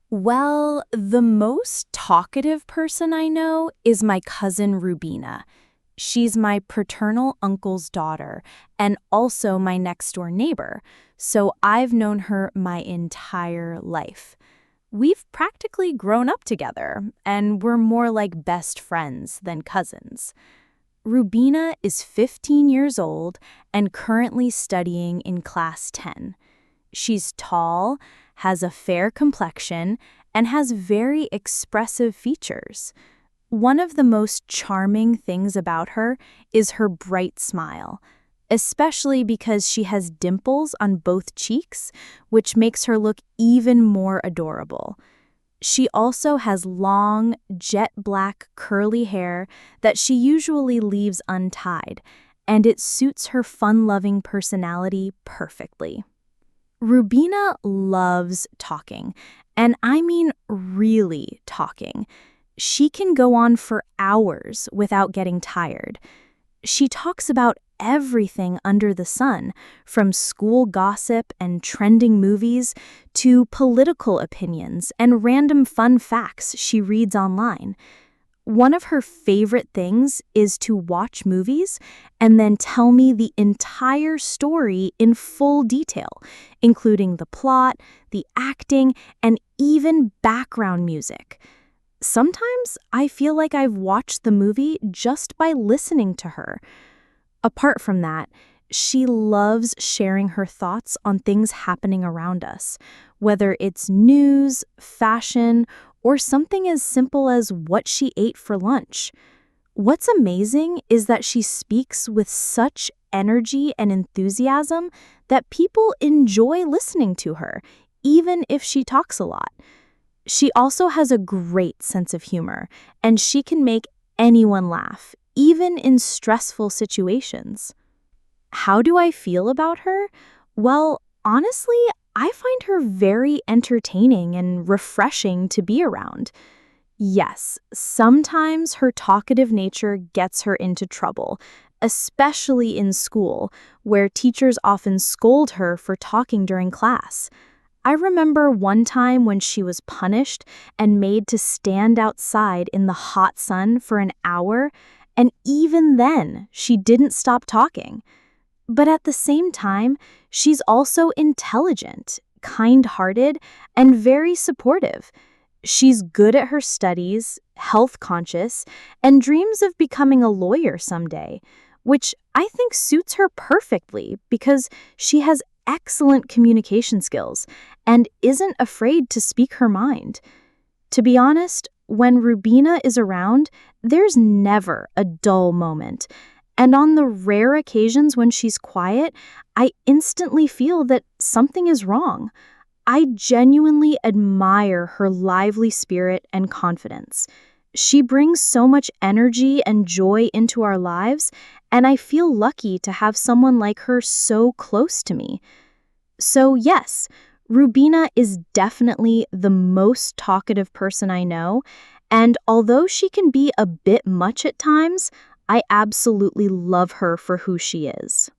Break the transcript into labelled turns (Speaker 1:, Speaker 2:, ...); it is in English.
Speaker 1: Well, the most talkative person I know is my cousin Rubina. She's my paternal uncle's daughter and also my next door neighbor, so I've known her my entire life. We've practically grown up together, and we're more like best friends than cousins. Rubina is 15 years old and currently studying in class 10. She's tall, has a fair complexion, and has very expressive features. One of the most charming things about her is her bright smile, especially because she has dimples on both cheeks, which makes her look even more adorable. She also has long, jet black, curly hair that she usually leaves untied, and it suits her fun-loving personality perfectly. Rubina loves talking, and I mean really talking. She can go on for hours without getting tired. She talks about everything under the sun, from school gossip and trending movies to political opinions and random fun facts she reads online. One of her favorite things is to watch movies and then tell me the entire story in full detail, including the plot, the acting, and even background music. Sometimes I feel like I've watched the movie just by listening to her. Apart from that, she loves sharing her thoughts on things happening around us, whether it's news, fashion, or something as simple as what she ate for lunch. What's amazing is that she speaks with such energy and enthusiasm that people enjoy listening to her, even if she talks a lot. She also has a great sense of humor, and she can make anyone laugh, even in stressful situations. How do I feel about her? Well, honestly, I find her very entertaining and refreshing to be around. Yes, sometimes her talkative nature gets her into trouble, especially in school, where teachers often scold her for talking during class. I remember one time when she was punished and made to stand outside in the hot sun for an hour, and even then, she didn't stop talking. But at the same time, she's also intelligent, kind-hearted, and very supportive. She's good at her studies, health conscious, and dreams of becoming a lawyer someday, which I think suits her perfectly because she has excellent communication skills and isn't afraid to speak her mind. To be honest, when Rubina is around, there's never a dull moment. And on the rare occasions when she's quiet, I instantly feel that something is wrong. I genuinely admire her lively spirit and confidence. She brings so much energy and joy into our lives, and I feel lucky to have someone like her so close to me. So yes, Rubina is definitely the most talkative person I know, and although she can be a bit much at times, I absolutely love her for who she is.